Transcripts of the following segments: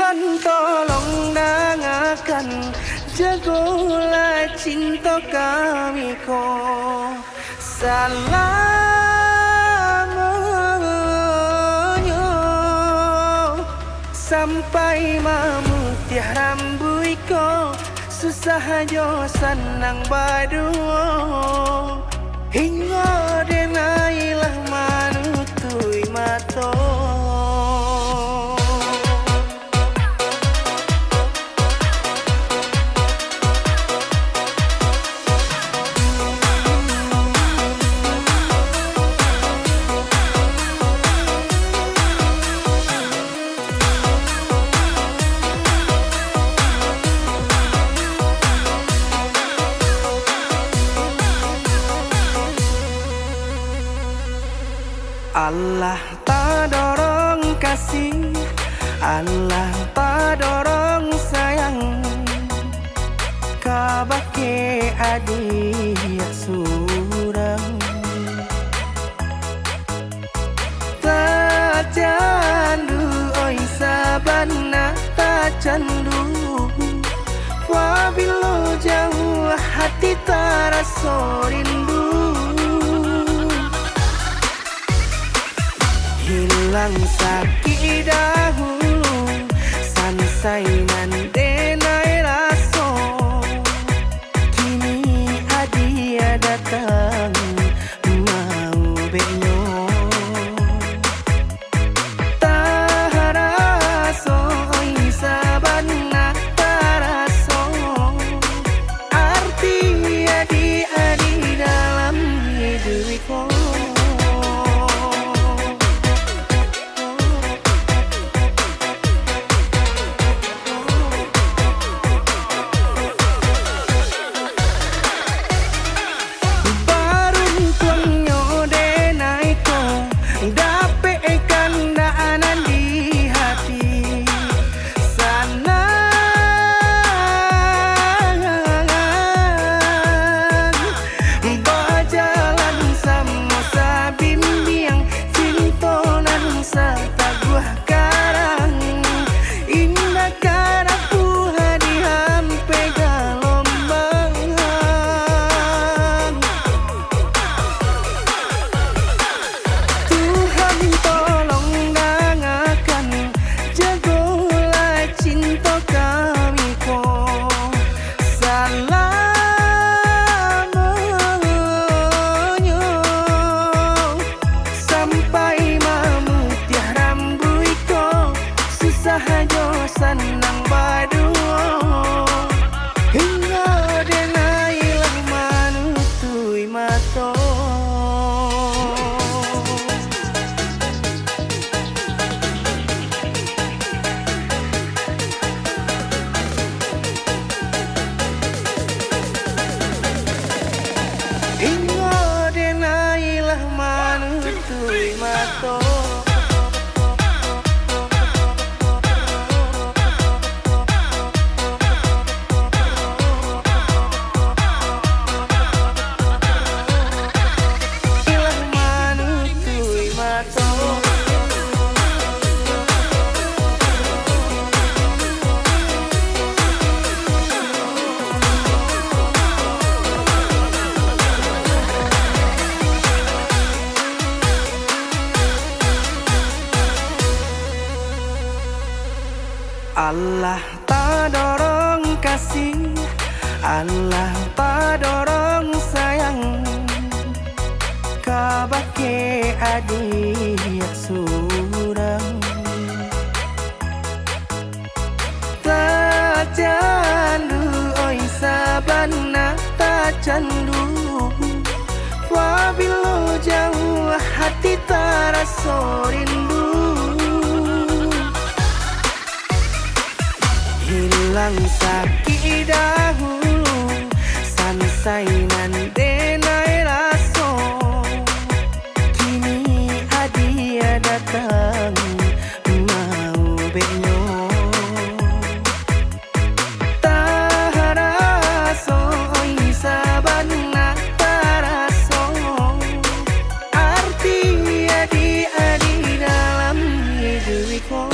Tuhan tolong dengarkan, jagalah cinta kami ko selamanya, sampai memutiah rambut ko, susah jo senang berdua, hingga denailah manutui mata. Allah tak dorong kasih, Allah tak dorong sayang, kabake adik surang. Tak candu oi sabana, tak candu, wabilo jauh hati terasa rindu. Hilang sakit dahulu, sansai nan denai rasa, kini hadiah datang mau benyo. Tak rasa oi sabana, tak rasa arti adik-adik dalam hidupku. Senang berdua, hingga denailah manutui mata. Hingga denailah manutui mata. Allah tak dorong kasih, Allah tak dorong sayang, kabake adik surang. Tak candu oi sabana, tak candu, wabilo jauh hati terasa rindu. Hilang sakit dahulu, sansai nan denai rasa, kini hadiah datang mau benyo. Tak rasa oi sabana, tak rasa arti adik-adik dalam hidupku.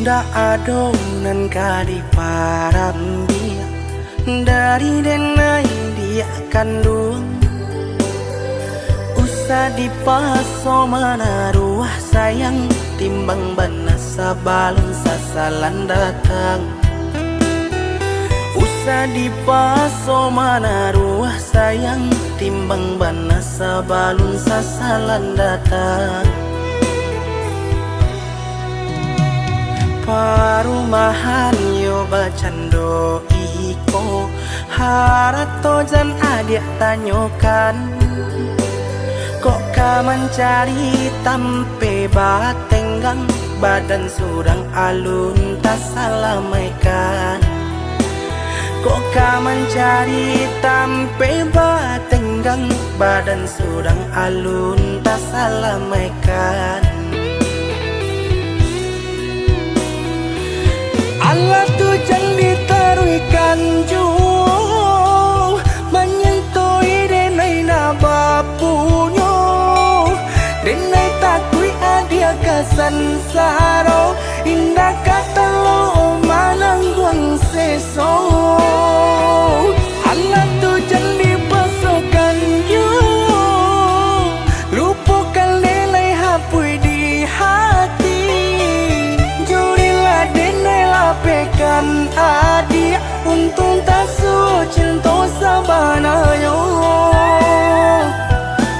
Nda adonan kadi param dia dari denai dia kandung. Usah dipaso mana ruah sayang timbang bana sabalun sasalan datang. Usah dipaso mana ruah sayang timbang bana sabalun sasalan datang. Parumahan yo bacando iko harato jan adik tanyokan. Kok ka mencari tampe batenggang badan surang alun tak salamaikan. Kok ka mencari tampe batenggang badan surang alun tak salamaikan. Allah tu jangan ditaruhkan jauh menyentuh denai na bapunyo denai takui adia kasan saro indah kata lo manangguang seso. Allah tu jangan dipasukan jauh lupakan lelai hapui di hati. Pekan adik untung tak cinta sabanayo.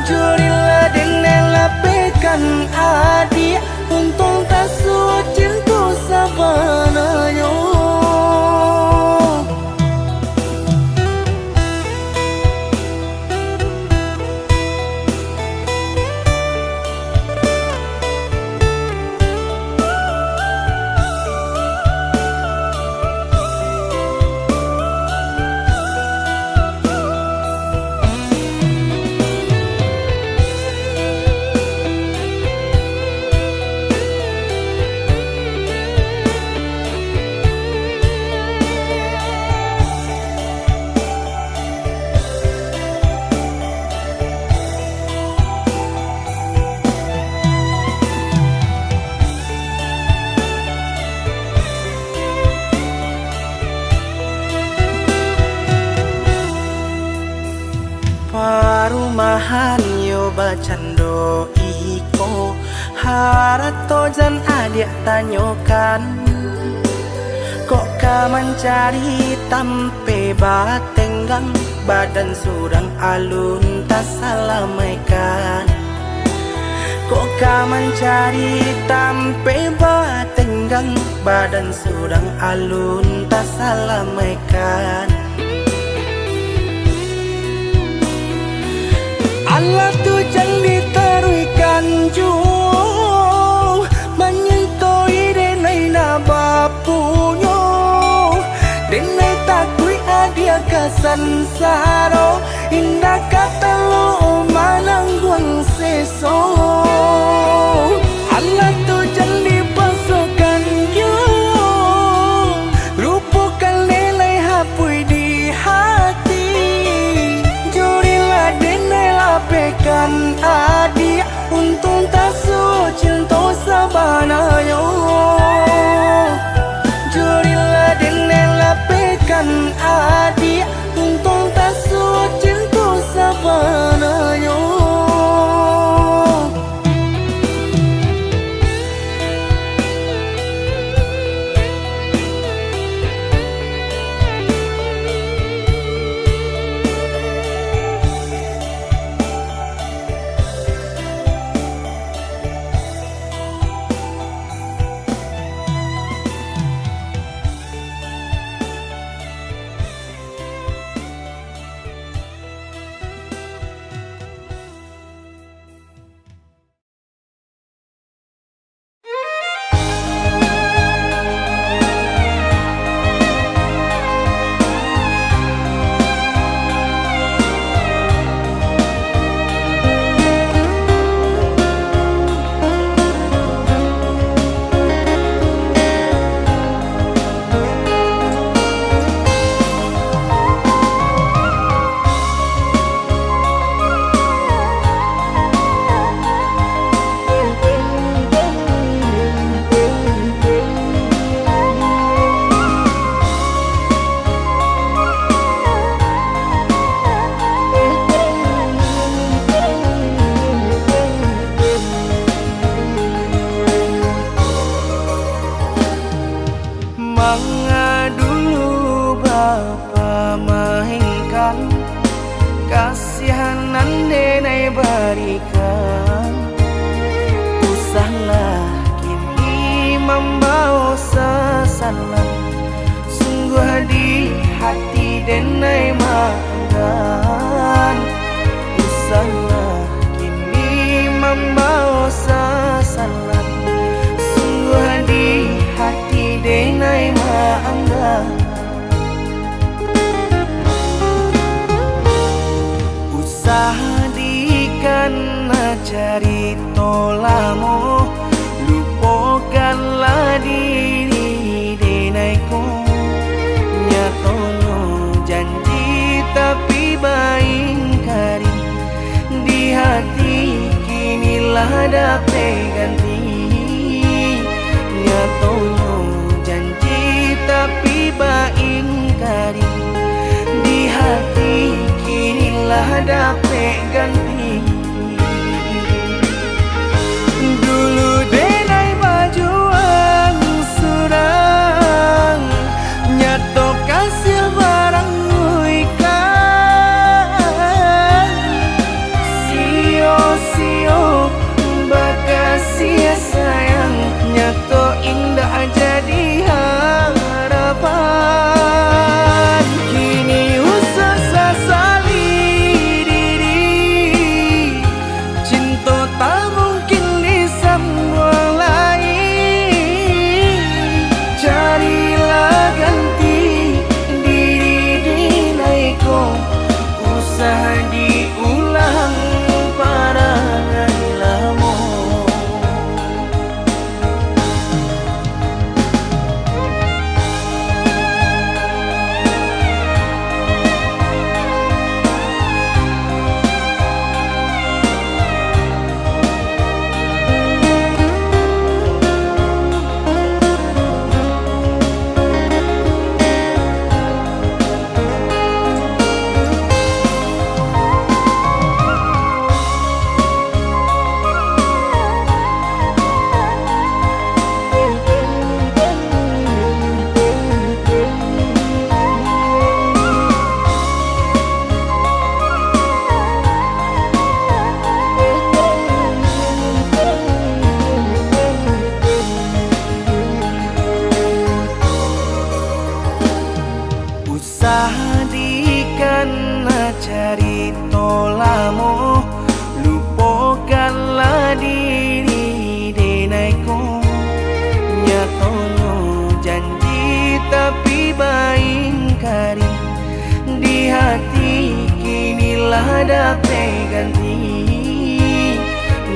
Jurilah dengan lapekan adik untung tak cinta sabanayo. Parumahan yo bacando iko harato jan adik tanyokan. Kok ka mencari tampe batenggang badan surang alun tak salamaikan. Kok ka mencari tampe batenggang badan surang alun tak salamaikan. Allah tu jangan ditaruhkan jauh menyentuh denai na bapunyo denai takui adia kasan saro indah kata lo manangguang seso. Allah tu jangan dipasukan jauh lupakan lelai hapui di hati. Jurilah denai lapekan adik untung tak cinta sabanayo. Jurilah denai lapekan adik untung tak cinta sabanayo. salam. Sungguh di hati denai maafkan, usaha kini membawa salam. Sungguh di hati denai maafkan, usaha dikana cari tolamo, lupakanlah diri denaiku. Nyatono janji tapi baingkari, di hati kinilah dapat ganti. Nyatono janji tapi baingkari, di hati kinilah dapat ganti. Dulu denai bajuan surang, nyato kasih barang ikan. Sio-sio bakasia sayang, nyato indah jadi harapan. Kini usah sasali diri, cinta tak mungkin disambung lain. Carilah ganti diri dinaiku, usah diulang para ilamu. Usaha dikana cari tolamo, lupakanlah diri denaiku. Nyatono janji tapi baingkari, di hati kinilah dapat ganti.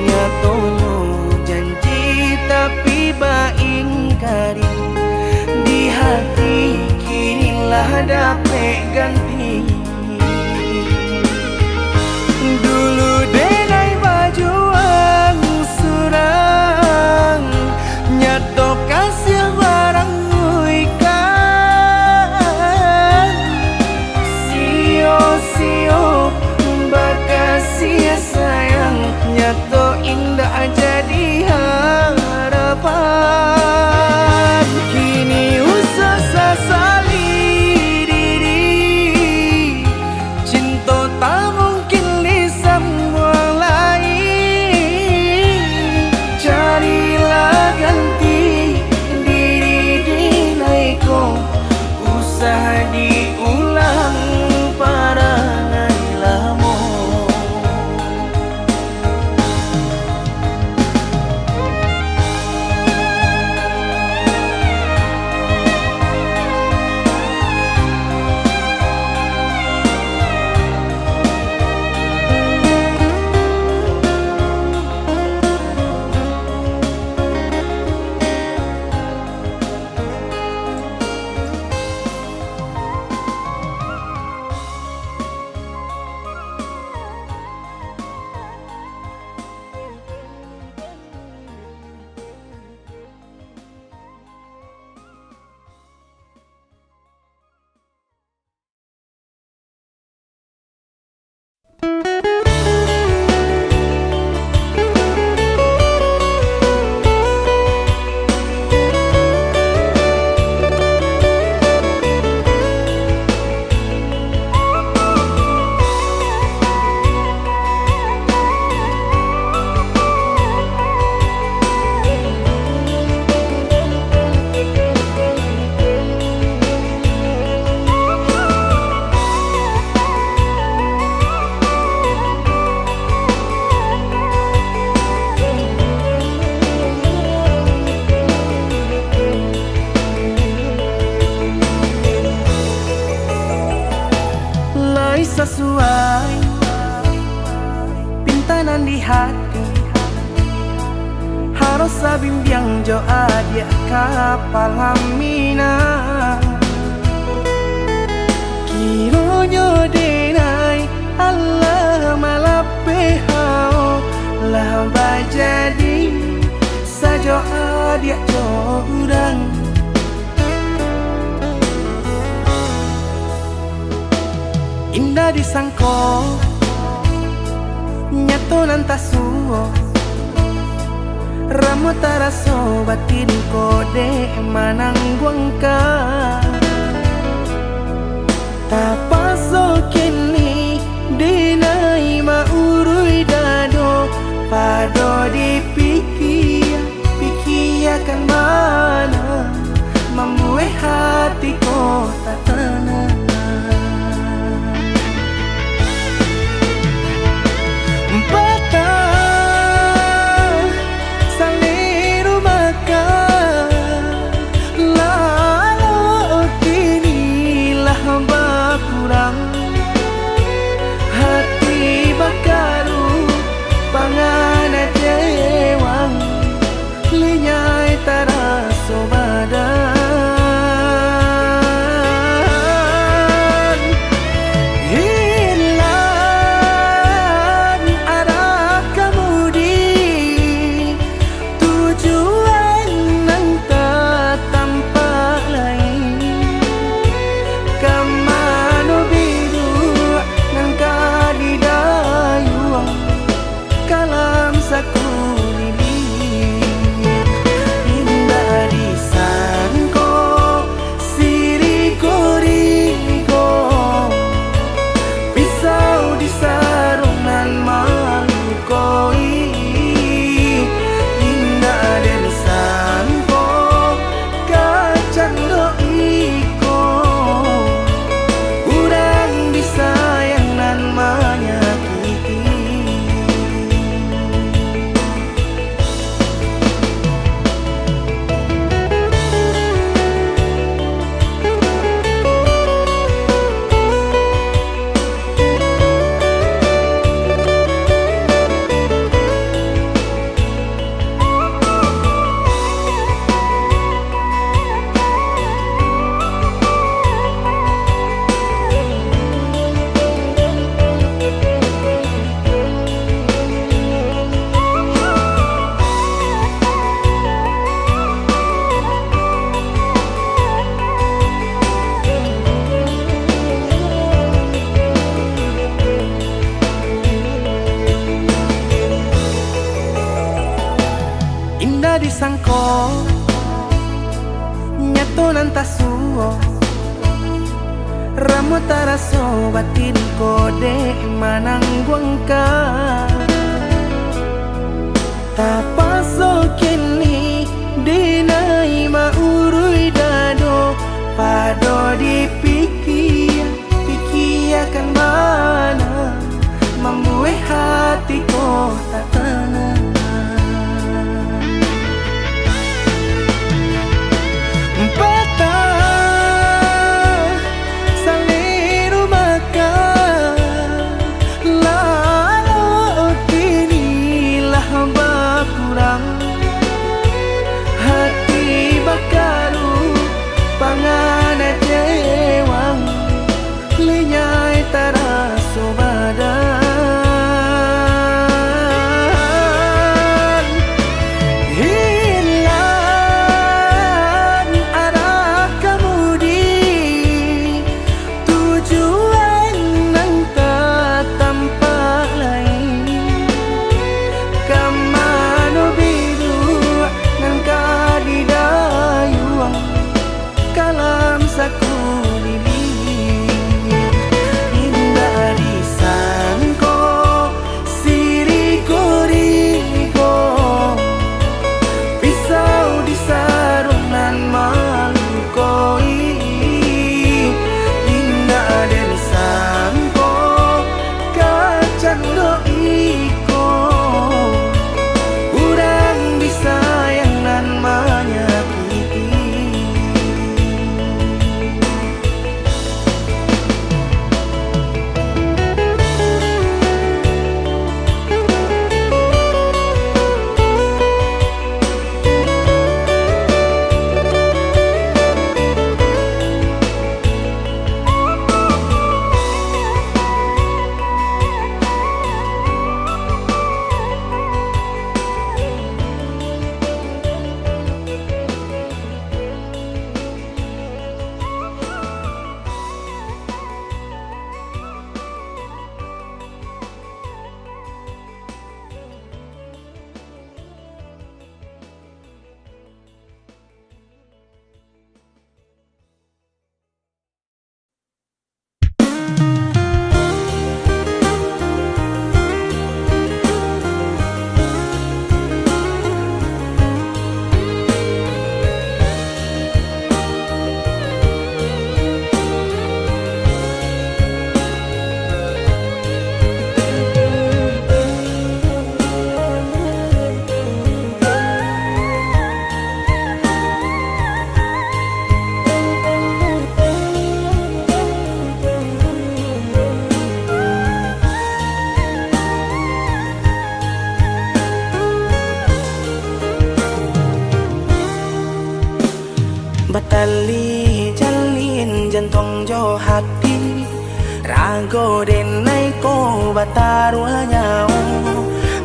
Nyatono janji tapi baingkari, di hati kinilah dapat ganti. Dulu denai bajuan surang, nyato kasih barang ikan. Sio-sio bakasia sayang, nyato indah jadi harapan. Kini usah sasali diri, dia kapal hamina kironyo denai Allah malape hao lah bajadi sajo dia curang indah disangko nyato nantasuo ramu taraso batin kode manangguangka tapaso kini dinai maurui dado pado dipikir pikirkan mana membuat hatiku tak tenang indah disangko nyato nantasuo ramu taraso batin kode manangguangka tapaso kini dinai maurui dado pado dipikir pikirkan mana membuat hatiku tak tenang Batali jalin jantung jo hati Rago denai ko batarua nyao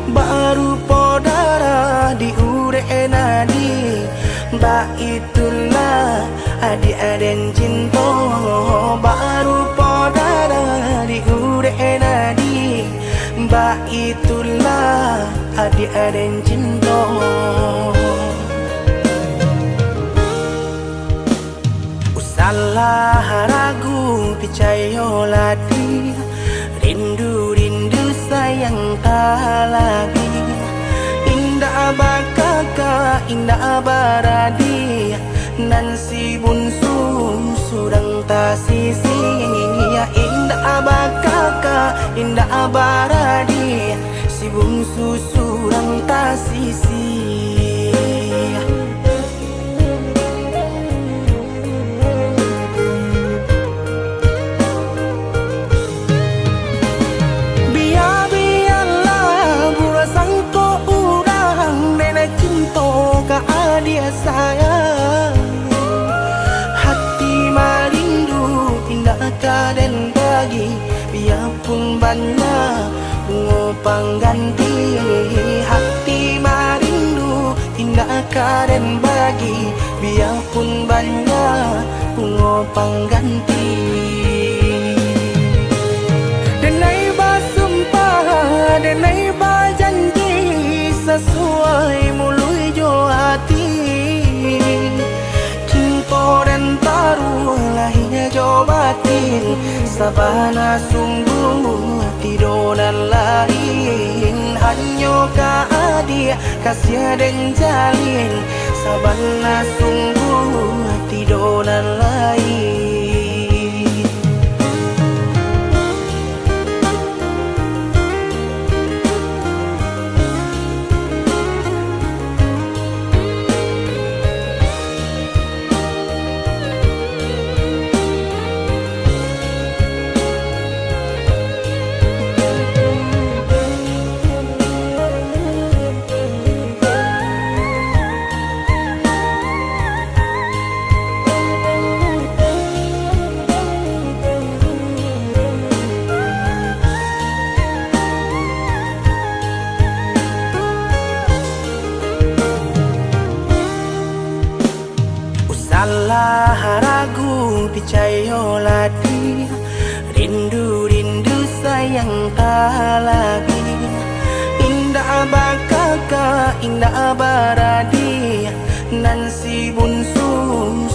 Baru podara di ure nadi Ba itulah adik-aden cinta Baru podara di ure nadi Ba itulah adik-aden cinta Salah ragu picayo ladi Rindu sayang tak lagi Indah bakaka indah baradi Nan si bunsu surang tak sisi Indah bakaka indah baradi Si bunsu surang tak sisi Dia sayang hati marindu indah kaden bagi biarpun banyak bunga pengganti hati marindu indah kaden bagi biarpun banyak bunga pengganti denai basumpah denai bajanji sesuai mului jo hati cinta dan taruh lahirnya jo batin sabana sungguh tidur dan lain hanya ka dia kasih dan jalin sabana sungguh tidur dan lain Salah ragu picayo ladi Rindu sayang tak lagi Indah bakaka indah baradi Nan si bunsu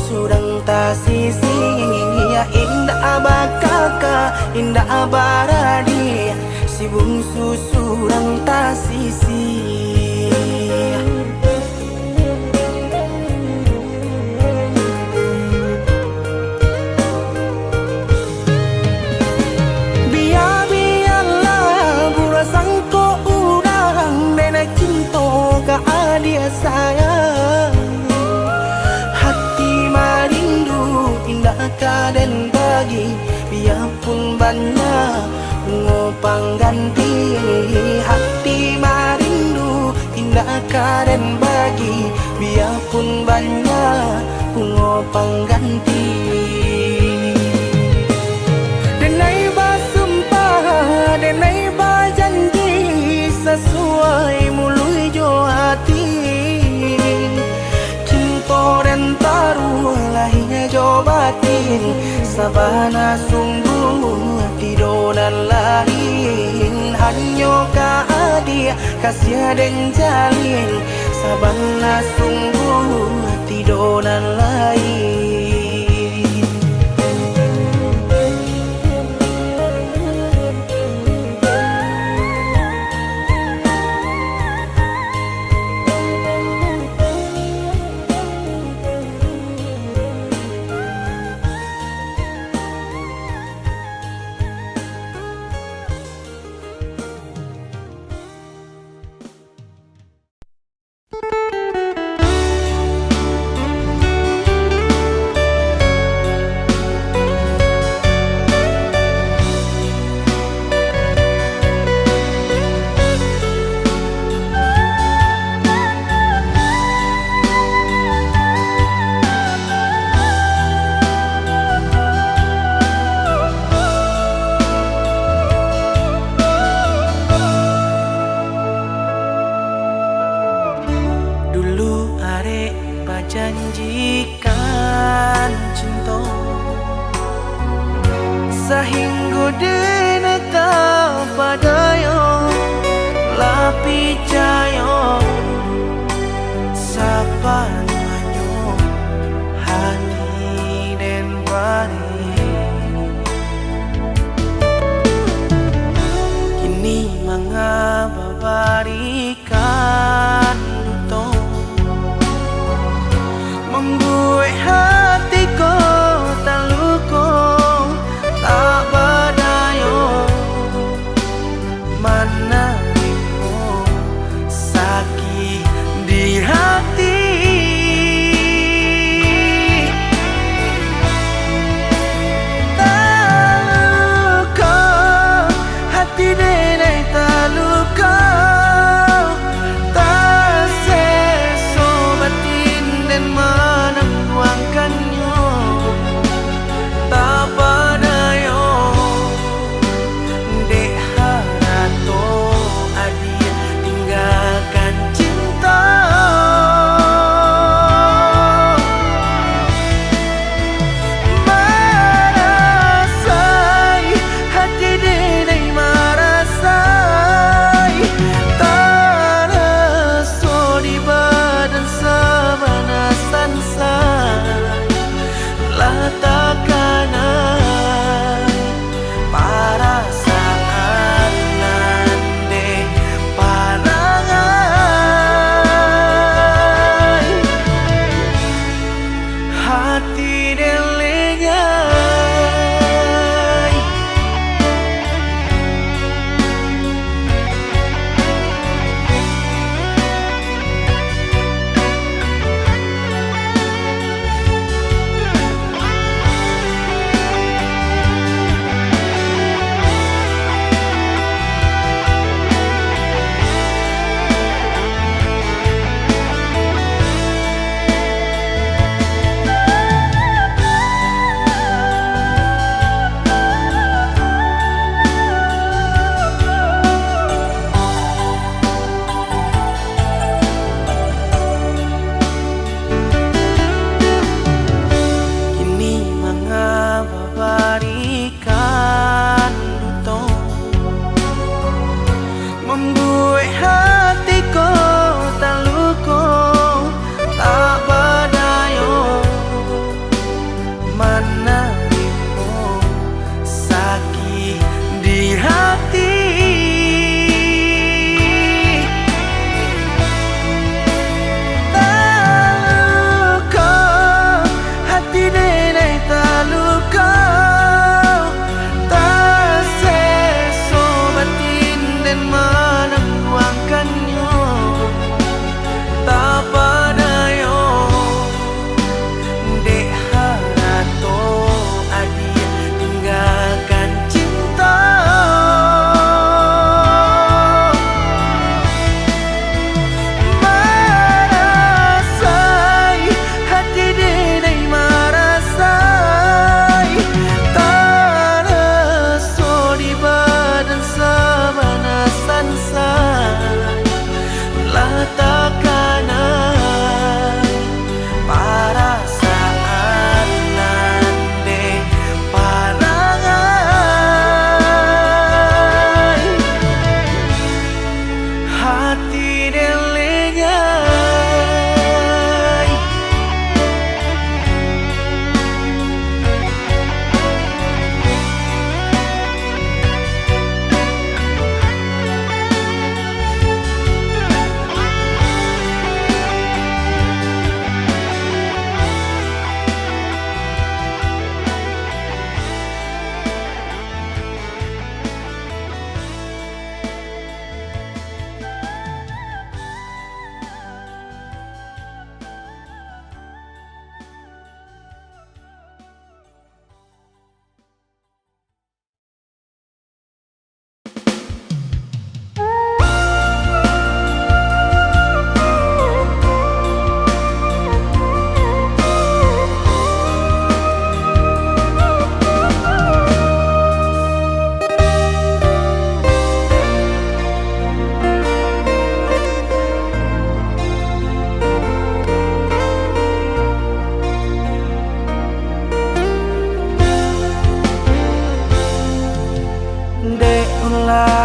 surang tak sisi Indah bakaka indah baradi Si bunsu surang tak sisi dia sayang hati marindu indah kaden bagi biarpun banyak bunga pengganti hati marindu indah kaden bagi biarpun banyak bunga pengganti denai basumpah denai bajanji sesuai mului jo hati cinta dan taruh lahirnya jo batin sabana sungguh tidur dan lain hanya ka dia kasih dan jalin sabana sungguh tidur dan lain janjikan cinta sehingga denata padayo lapi jayo sapanyo hati den bari kini mengababarikan duto membuat hatiku tak luko tak badayo mana ibu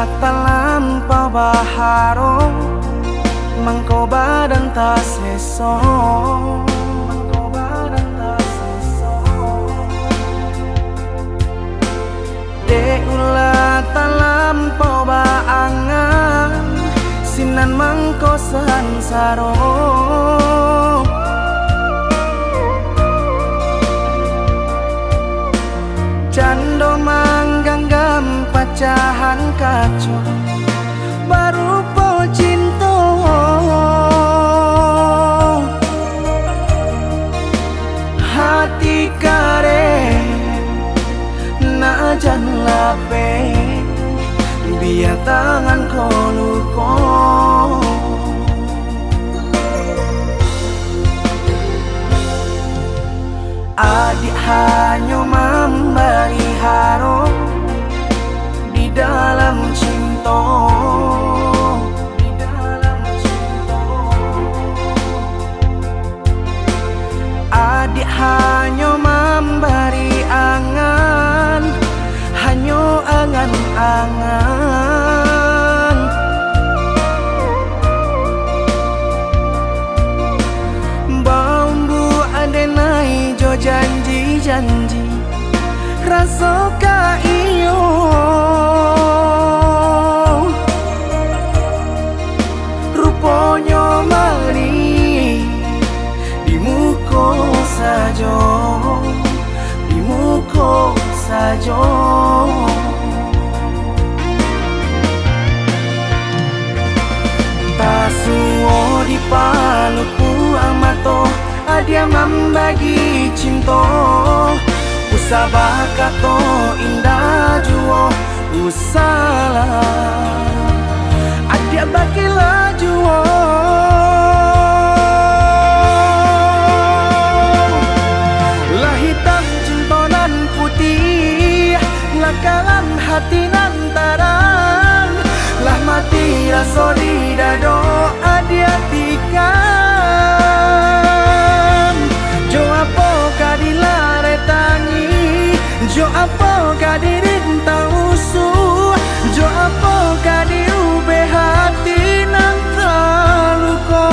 ulah talampau baharo mangko badan ta seso de ulah talampau baangan sinan mangko sansaro cando mangganggam pacahan kaco baru po cinta hati kare na jan lape biar tangan koluko adik hanya memberi haro di dalam cinta, adik hanya memberi angan, hanya angan-angan. Bambu adenai jo janji-janji rasa ka iyo rupanya mari di muka saja, di muka saja. Tasuo di paluku amato adia membagi cinta usabah kato indah juo usalah adia bakilah juo lah hitam cinta nan putih lah kalan hati nan tarang lah mati rasa di dado adia tikam jo apa kadilare tangi jo apa kadirin tausu jo apa kadiube hati nang terluka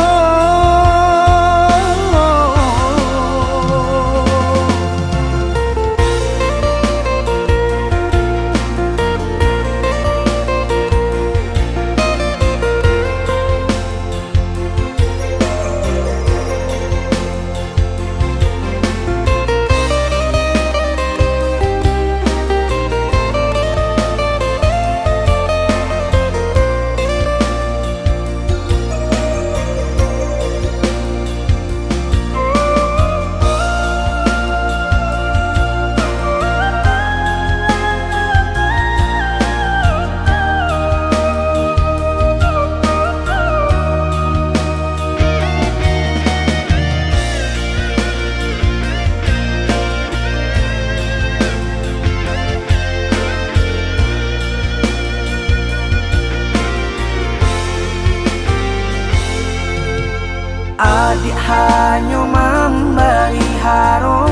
adik hanya memberi haro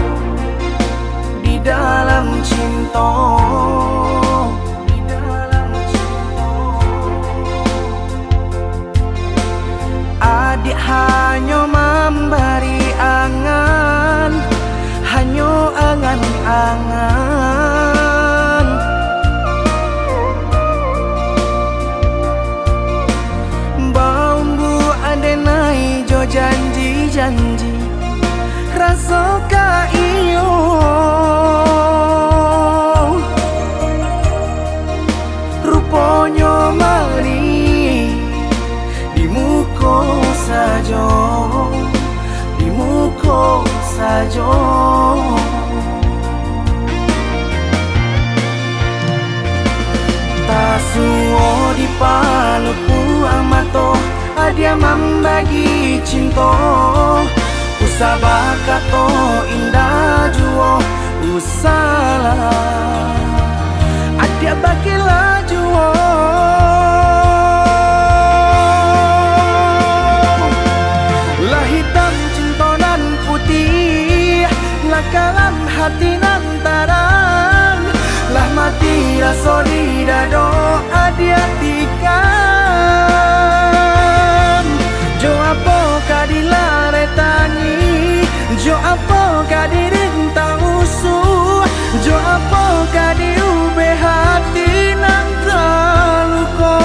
di dalam cinta, di dalam cinta. Adik hanya memberi angan, hanya angan-angan. Bambu adenai jo janji-janji rasa ka iyo rupanya mari di muka saja, di muka saja. Tasuo di paluku amato adia membagi cinta usabah kato indah juo usalah adia bakilah juo lah hitam cinta nan putih lah kalam hati nan tarang Lah mati rasa di dado adia tikam. Jo apa kadilare tani, jo apa kadirintang usuh, jo apa kadiube hati nang terluka.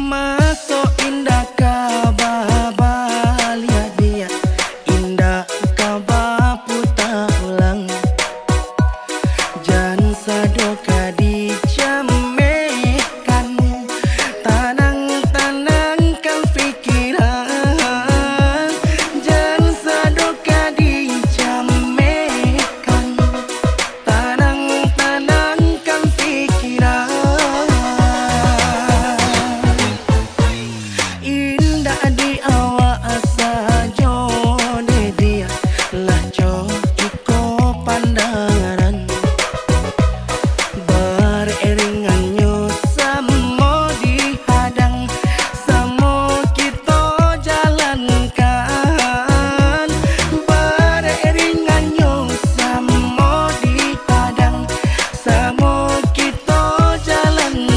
Masuk indah kabah lihat dia, indah kabah putar ulang. Jan sadoka dijamekan, tanang-tanangkan pikiran. Jan sadoka dijamekan, tanang-tanangkan pikiran. Indah di awak saja de dia, lah jo iko pandangan. Beriringannya sama dihadang, sama kita jalankan. Beriringannya sama dihadang, sama kita jalankan.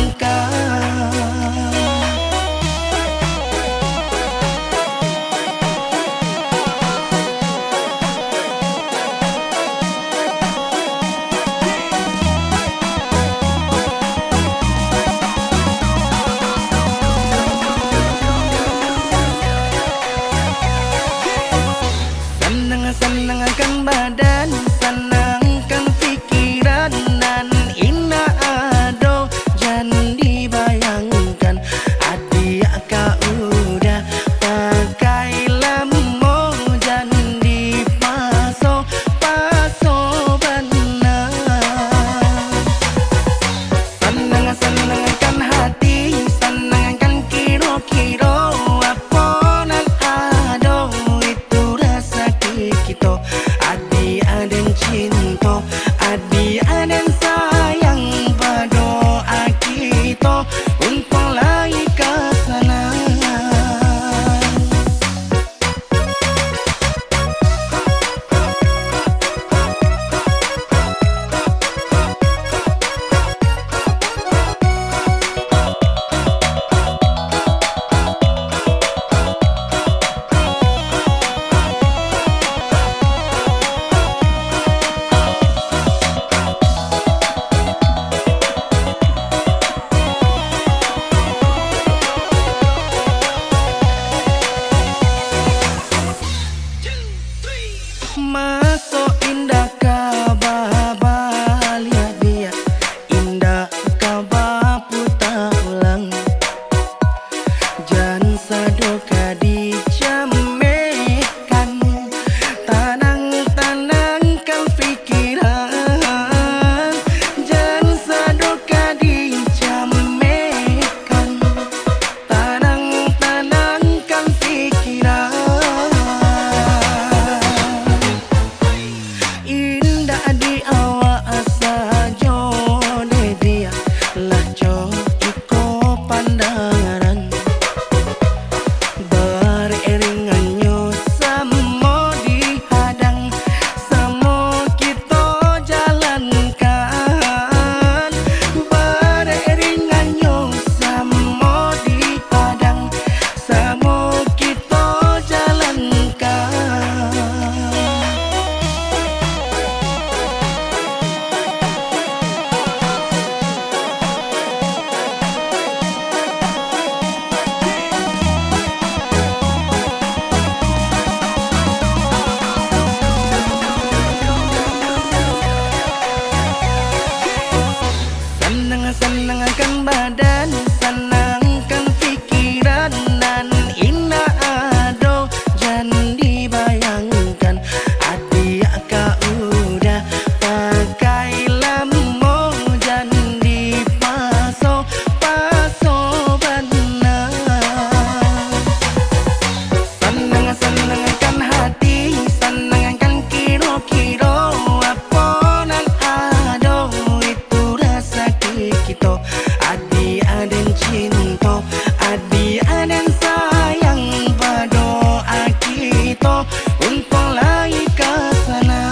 kita. Adi aden cinta, adi aden sayang, berdoa kita untuk lagi ke sana.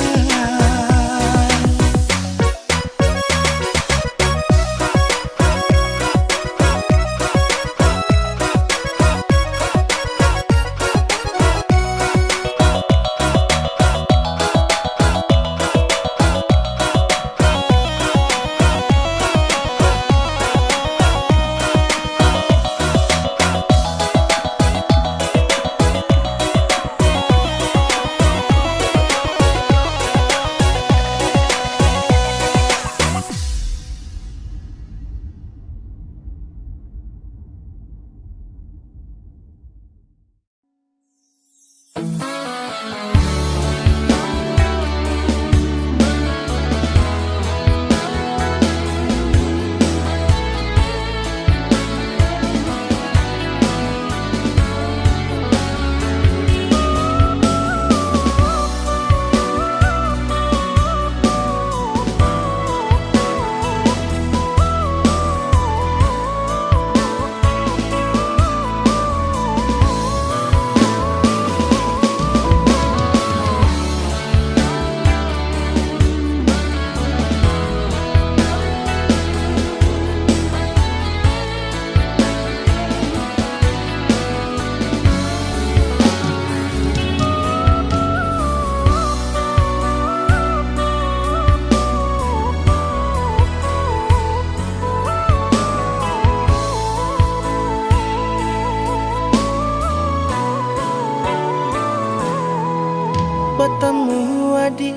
Bertemu adik,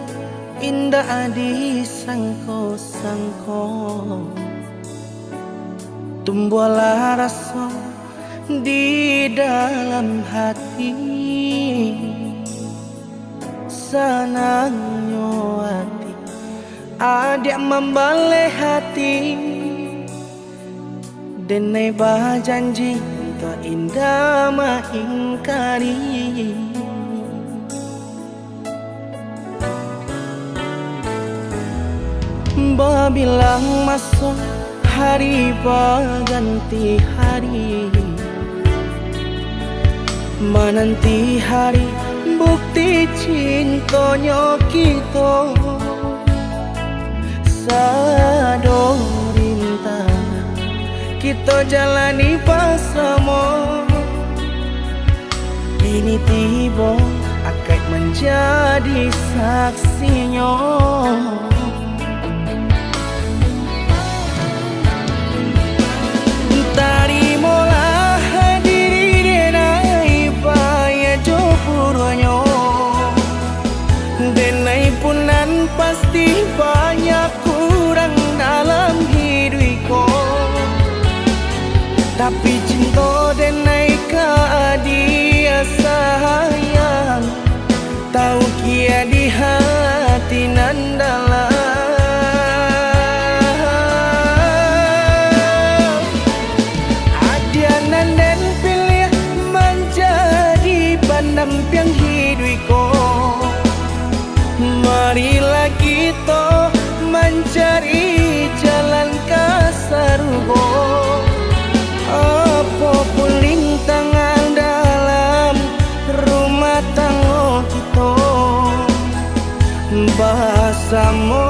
indah adik sangko-sangko. Tumbuhlah rasa di dalam hati, senangnya hati adik membalik hati. Denai berjanji tak indah mengingkari. Bilang masuk hari berganti hari, menanti hari bukti cintanya kita. Sado rintangan kita jalani bersama, ini tiba akan menjadi saksinya. Tarimalah diri denai paya jopuranyo, denai punan pasti banyak kurang dalam hidupku. Tapi cinta denai ke dia sayang, tahu kia di hati nan dalam. Pendamping hidupku, marilah kita mencari jalan ke surga. Apapun rintangan dalam rumah tangga kita, bersama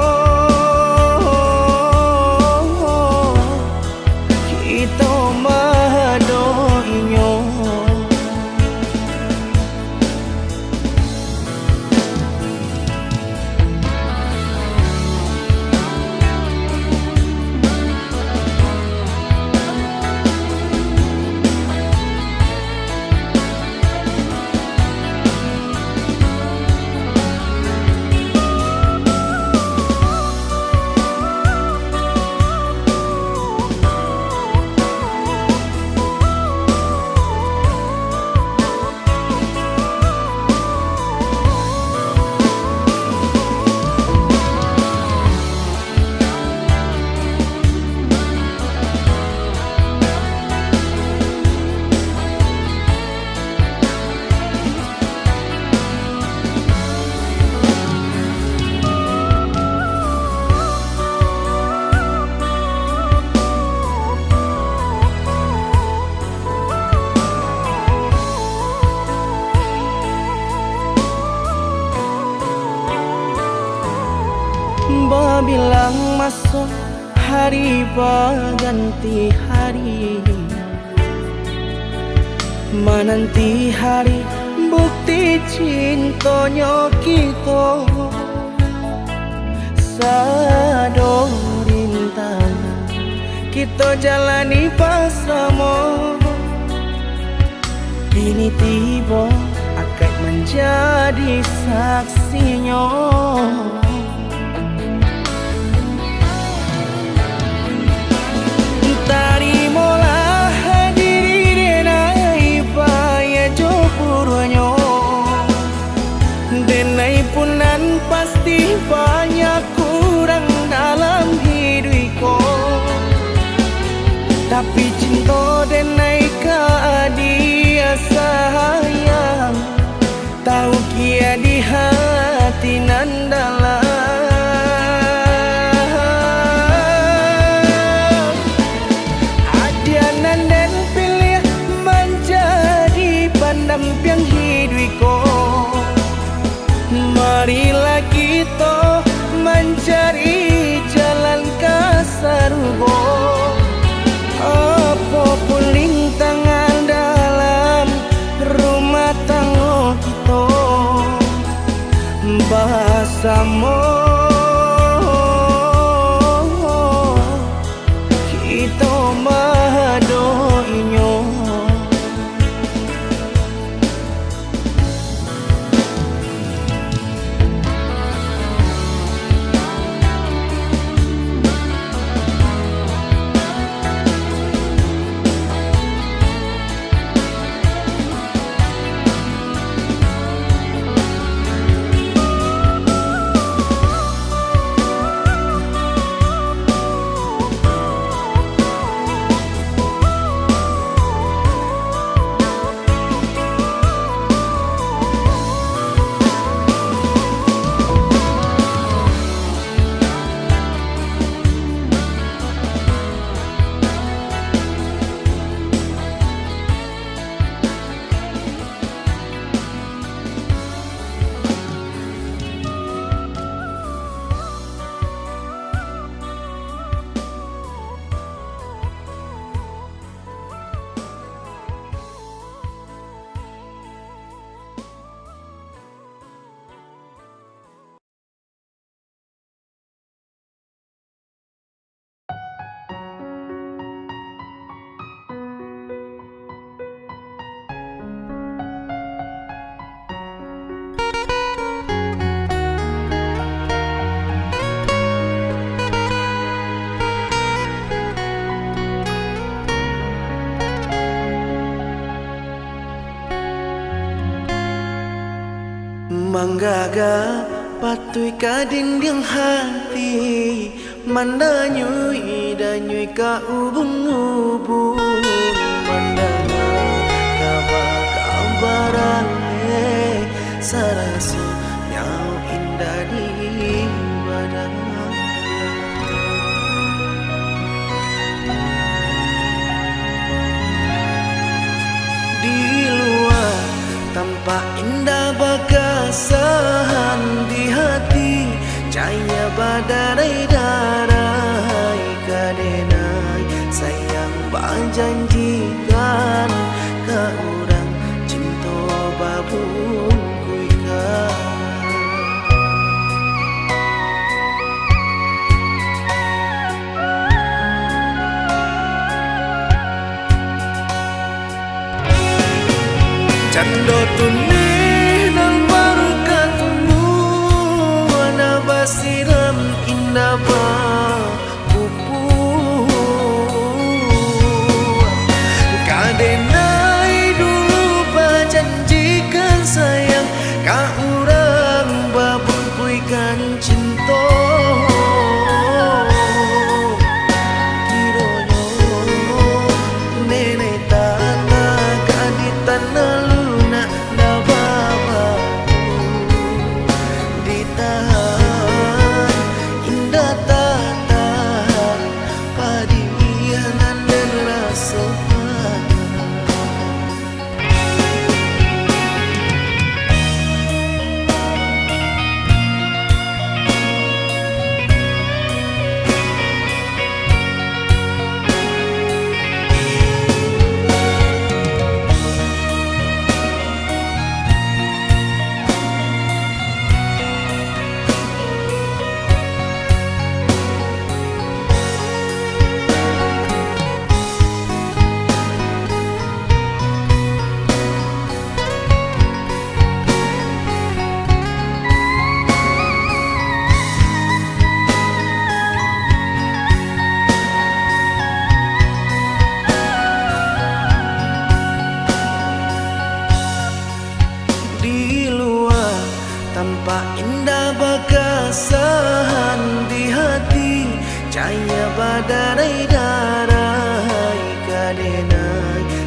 kita mendoinya. hari berganti hari, menanti hari bukti cintanya kita. Sado rintangan kita jalani bersama, kini tiba akad menjadi saksinya. Tarimalah diri denai paya jopuranyo, denai punan pasti banyak kurang dalam hidupku, tapi cinta denai ka dia sayang, tahu kia di hati nan dalam. Adianan dan pilih menjadi pendamping hidupku. Marilah kita mencari jalan ke surga. Apapun rintangan dalam rumah tangga kita, bersama kita mendoinya. Manggaga patui ka dinding hati, mandanyui danyui ka ubung-ubung, mandanga kabar-kabaran sarasa nyau indah di badan. Di luar tampak indah bagasan, di hati cahaya badarai-darai kadenai sayang berjanjikan ke orang cinta babung kuikan. Cando tunih nang baru ketemu, ada basiram indah pupu. Kadenai dulu berjanjikan sayang, ka urang babun kuikan cinta. Kironyo nenek tata kaditan luna.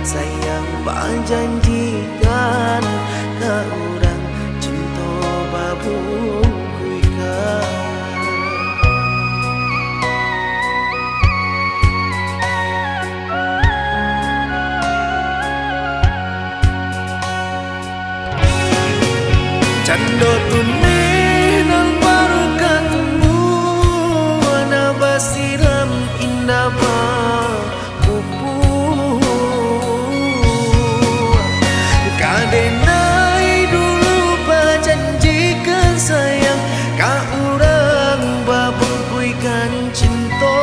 sayang berjanjikan ke orang cinta babu kuikan. Cando tunne nang baru ketemu wana basiram indah pupu kadenai dulu berjanjikan sayang ka urang babukuikan cinta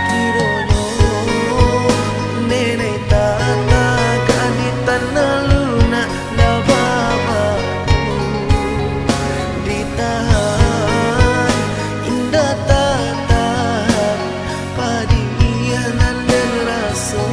kironyo nenek tata kaditan luna dababa ditahan indah tata padianan dan rasa.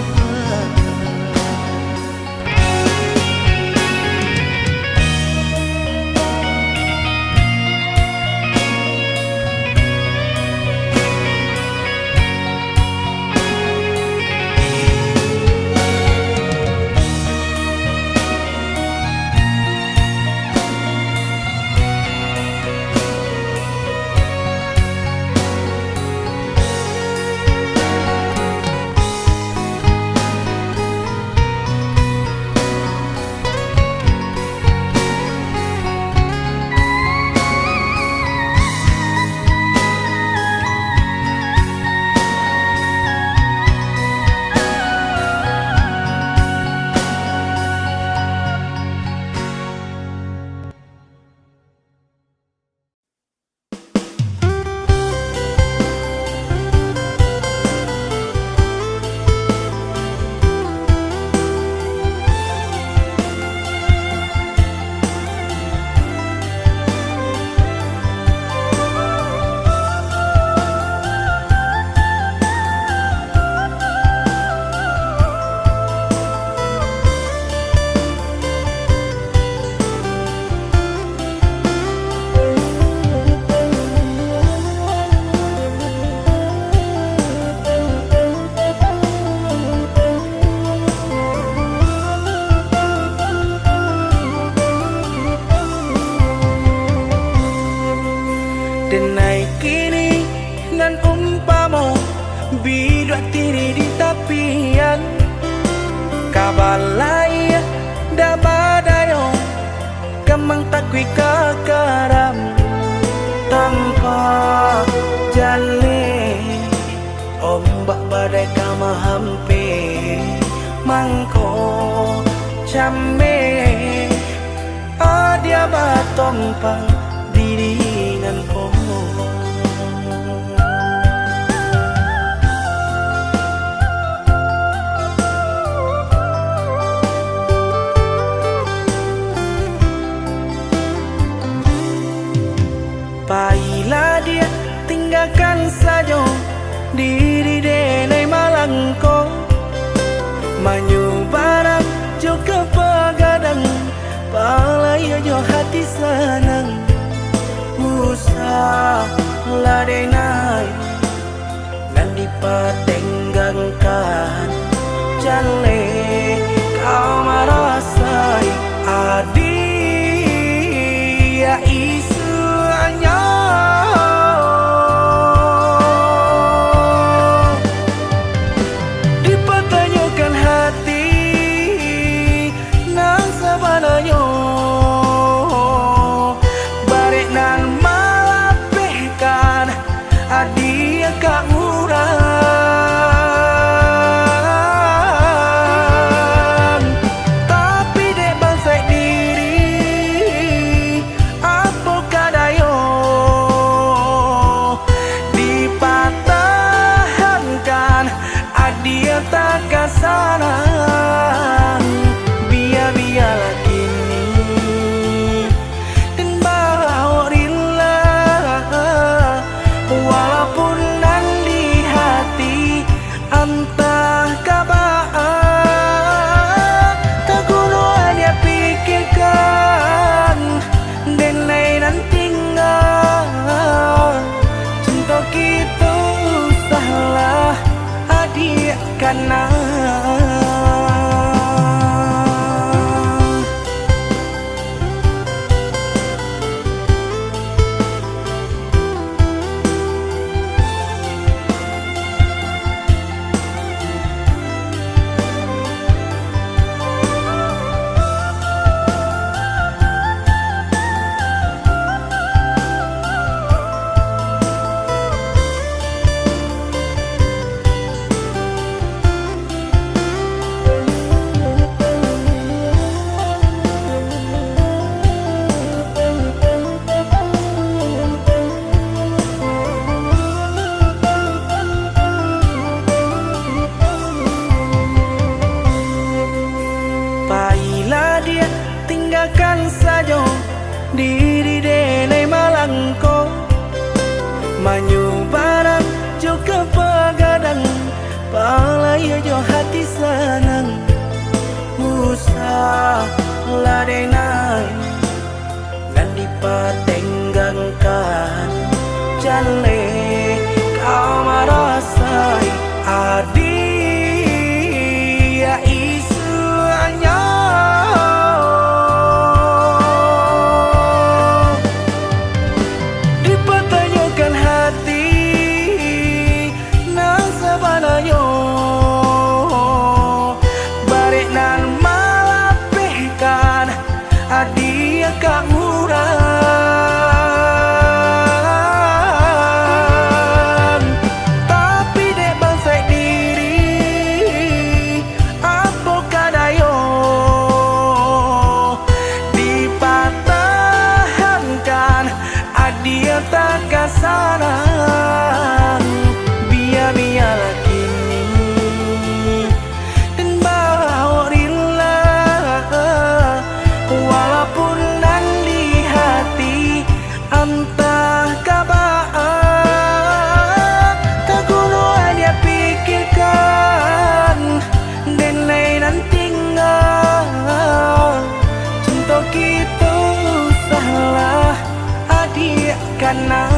Denai kini nan umpamo bidua tiri di tapian kabalai da badayo kemang takwi kakaram tanpa jale ombak badai kama hampe mangko chame adia batompang dirinan oh. Baiklah dia tinggalkan saja diri denai malangko manyu barang juga pagadang palaya jo hati senang usah ladenai dan dipatenggangkan jale kau merasai adia isu anya dipertanyakan hati nang sabananya barek nan malapehkan adia ka urang tapi dek bansai diri apa kadayo dipatahankan adia tak kasanan biar-biarlah kini dan bawa rila walaupun nan di hati entah kabar tak kuno dia pikirkan dan lain nan tinggal cinta kita salah adia karena dia tinggalkan saja diri denai malangko manyu barang juga pagadang palaya jo hati senang usah ladenai dan dipatenggangkan jale kau merasai adia isu hanya sarang biar-biarlah kini dan bawa rela walaupun dan di hati entah kabar tak guna dia pikirkan dan lain tinggal cinta kita salah adik karena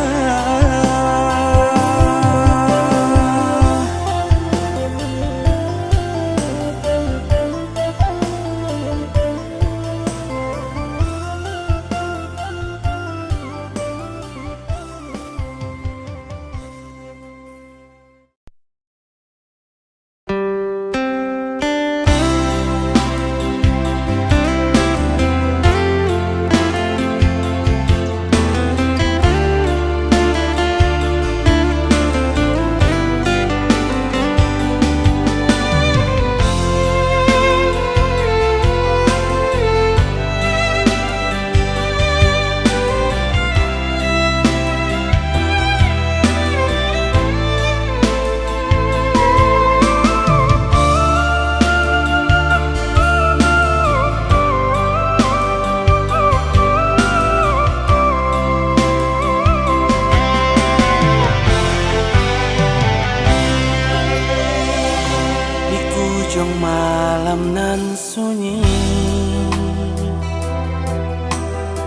malam nan sunyi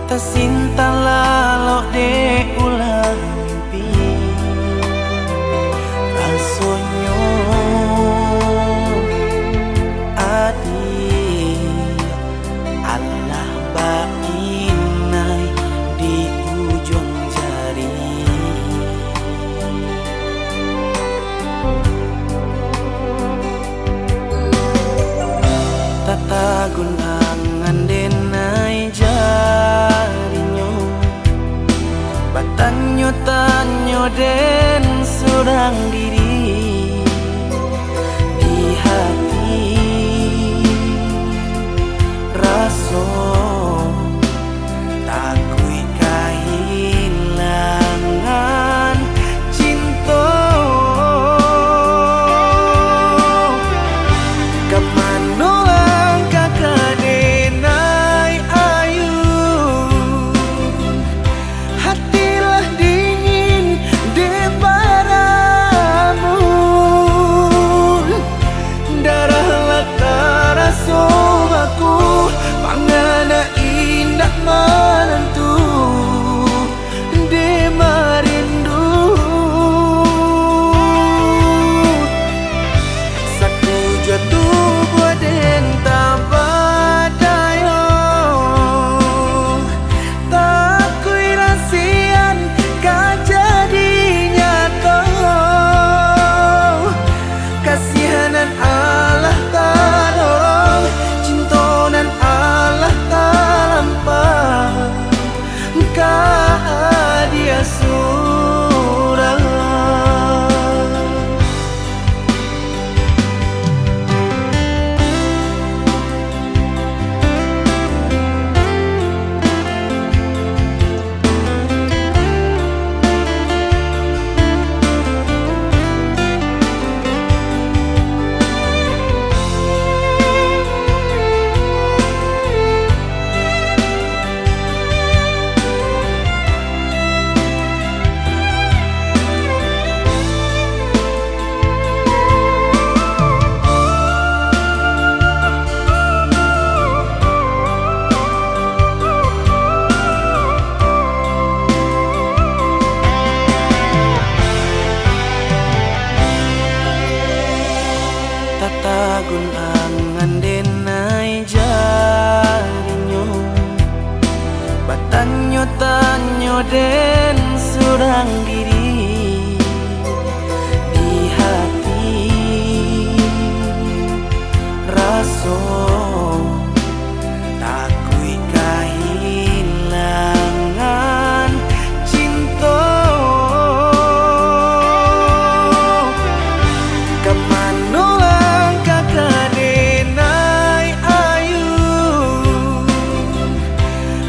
tersinta lalu de ulang mimpi rasonyo adi Allah bainai di ujung jari tata gunangan denai jarinyo batanyo tanyo den surang diri di hati raso takui kehilangan cinta kemana hatilah dingin di bagun angan denai jarinyo batanyo tanyo den surang diri di hati raso takui kahilangan cinta kemano langkah kadenai ayu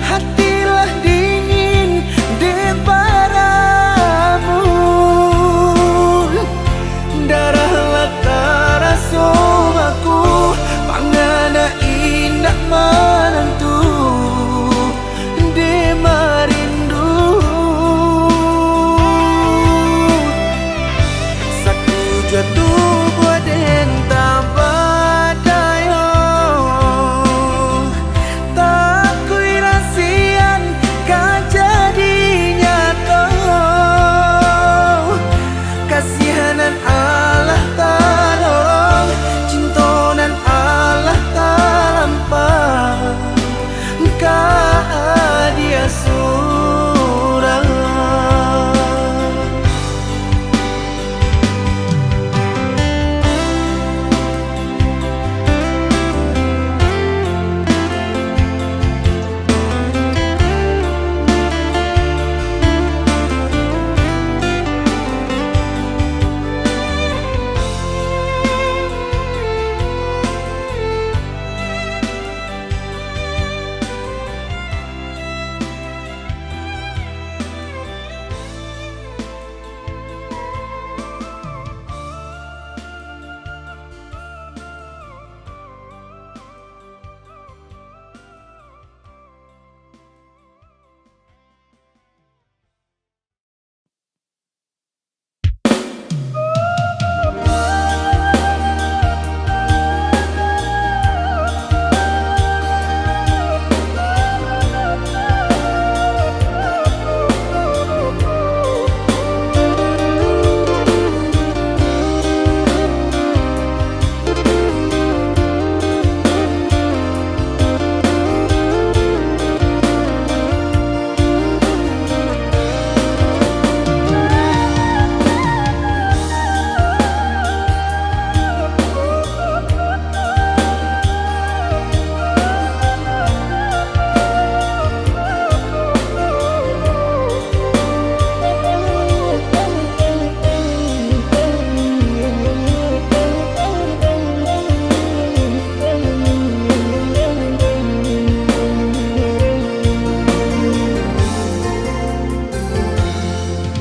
hatilah dingin de padamu darah latar aku pangana indah menentu de marindu saku jatuh buaden tabadayo tak kui rasian kajadinya toh kasihanan Allah tolong cintonan Allah talampah ka dia surang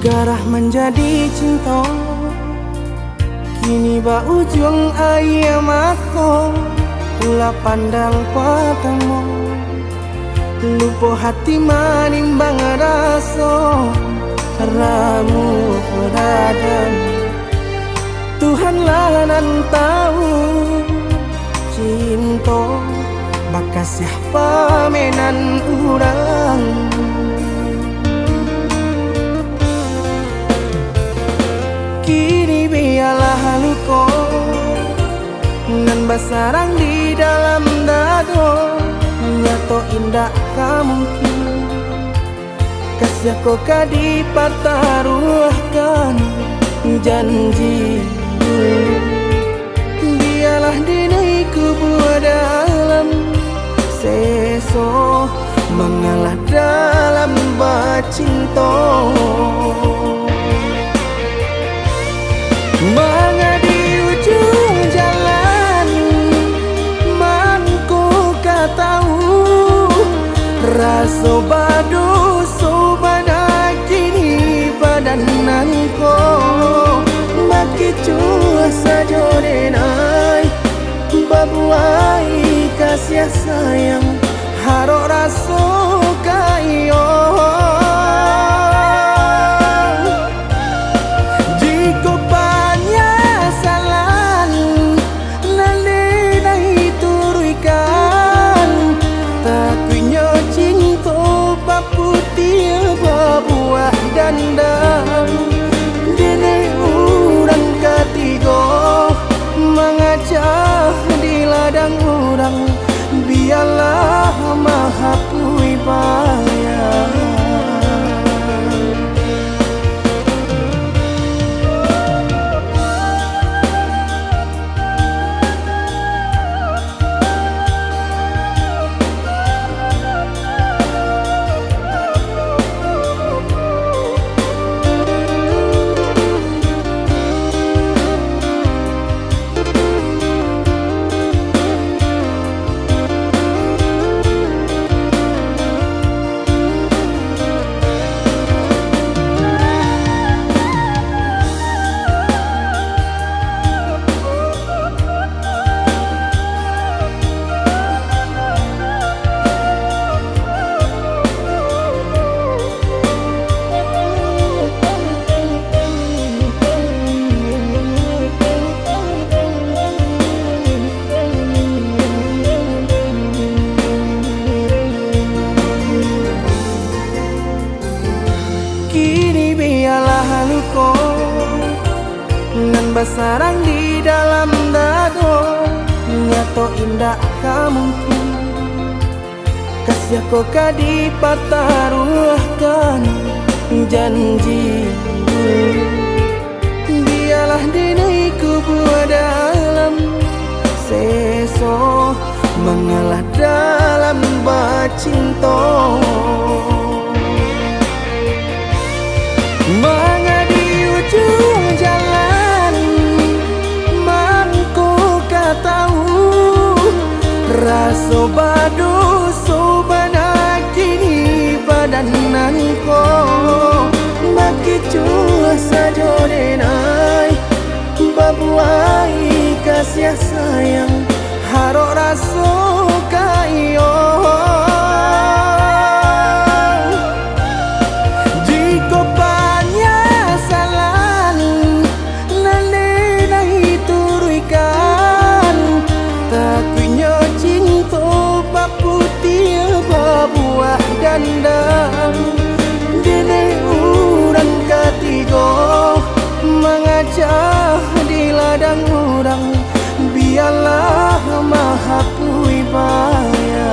garah menjadi cinta kini ba ujung ayam aku pula pandang padamu lupa hati manimbang rasa ramu beradam Tuhanlah nan tahu cinta bakas siapa menan urang kini biarlah luka nan basarang di dalam dado nyato indah mungkin kasih kau dipertaruhkan janji biarlah dinai kubur dalam seso mengalah dalam bacinta mengadi ujung jalan manku tahu rasa badu sobana kini badananku baki cua saja denai babuai kasih sayang harok rasa kayo dandang dene urang katigo mengajak bersarang di dalam dado, nyato indah kamu kasih aku dipataruhkan janji. Biarlah diriku buat dalam seso mengalah dalam bacinto. Mengadi ujung jalan mangku katahu raso badu subana kini badananko maki cua sajodenai babuai kasih sayang harok raso kayo. Jika banyak salah nalai turuikan takunya cinta baputia babuah dandang dene urang ketiga mengajak di ladang urang biarlah maha kuibaya.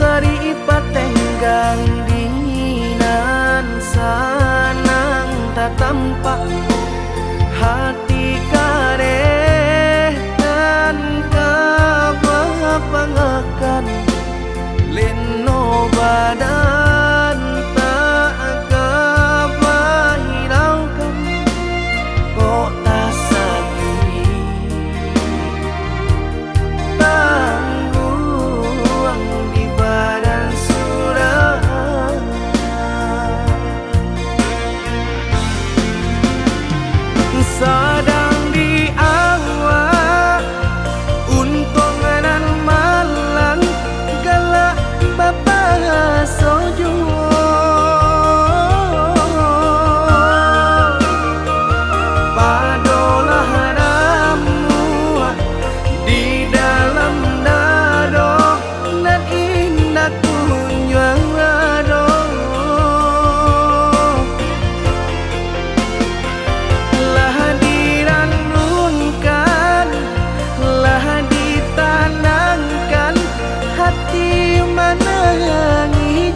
sari patenggang dinan sanang tak tampak hati kareh dan kapangakan leno badan tak kepahiraukan kok tak sakit tangguang di badan sudah sedang di awak untung dan malang galak bapa sojo padolah ramu di dalam dado dan indah kunjung ado lah diranunkan lah ditanangkan hati menangi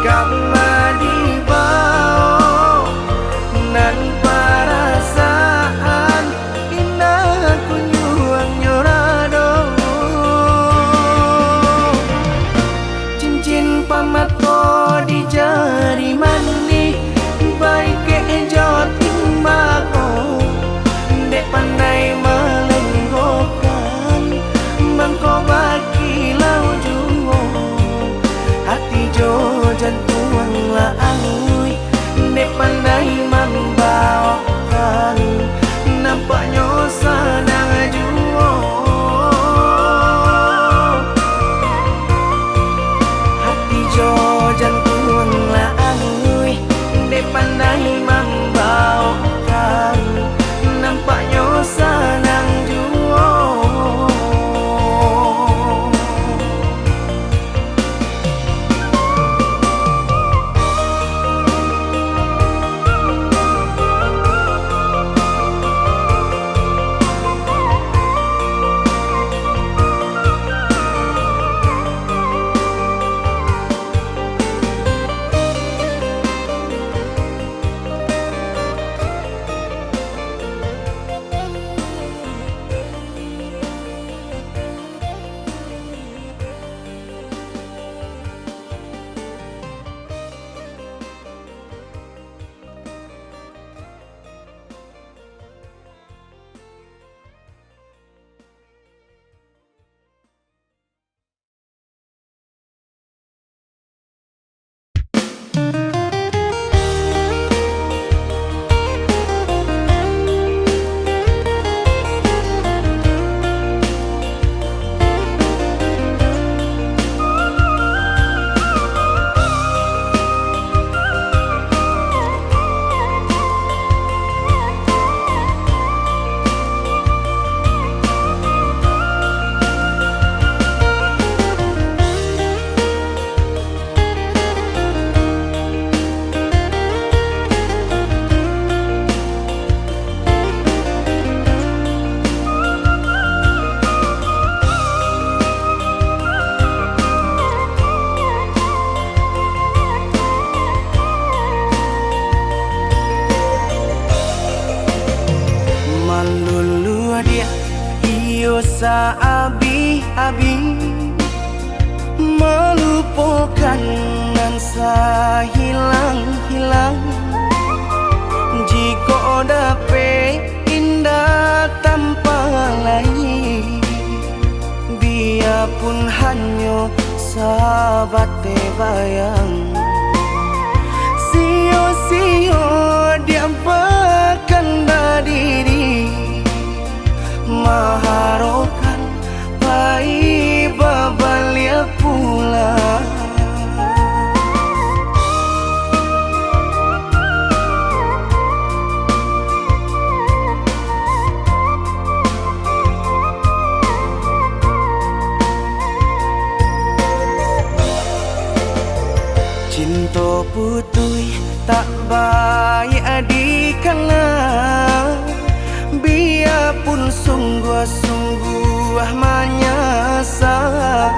karena dibawa nan perasaan indah kunjung nyorado cincin pamato di jari mani baik kejo timbako dek pandai melenggokan mangko baki lau jungo hati jo jantung la angui dek pandai membawakan nampaknya sadang juo hati jo jantung la angui dek pandai membawakan nampaknya senang juo sa abi-abi melupakan dan sa hilang-hilang jika dapat indah tanpa lain biarpun hanya sahabat bayang sio-sio dia bahkan diri maharokan baik babalia pula cinta putui tak baik adikana biarpun sungguh-sungguh menyesal.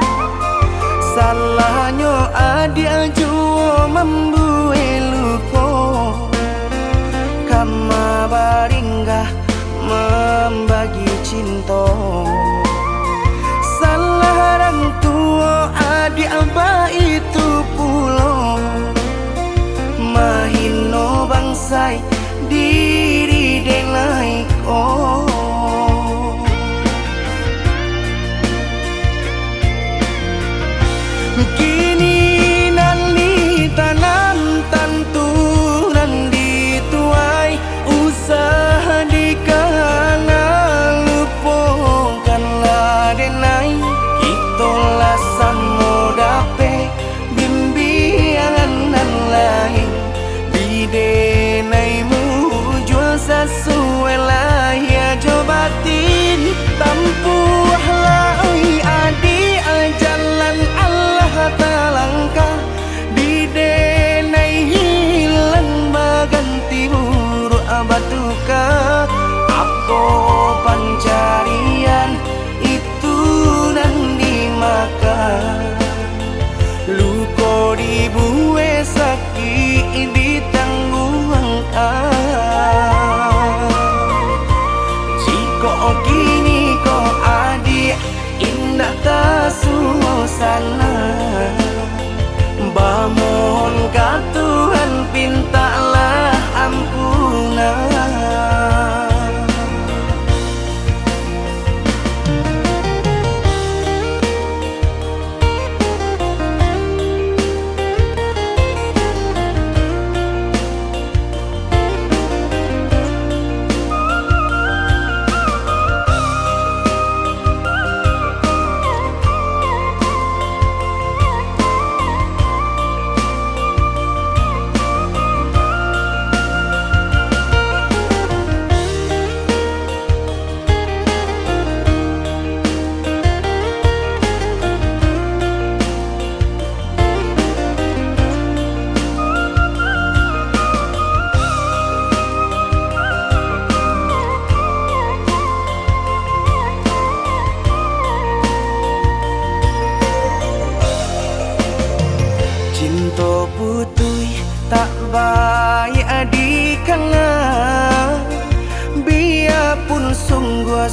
Salahnya adik jua membuat luka, kama baringgah membagi cinta. Salah orang tua adik abah itu pula, mahino bangsai diri denai ko. Kini nani tanam tantu nandi tuai, usaha di kana lupakanlah denai. Itulah samo dape bimbingan nan lain, bidenai mu jual sesuai lah ya jobatin. Tampuhlah oi adi jalan Allah talangkah, bidenai hilang baganti buruk abatuka. Apa pencarian itu dan dimakan, luka dibuat sakit ditanggung jika kini kau adik indah tak suasana, bamohon ka Tuhan pintalah ampunan. Cinta putui tak baik adikana, biarpun sungguh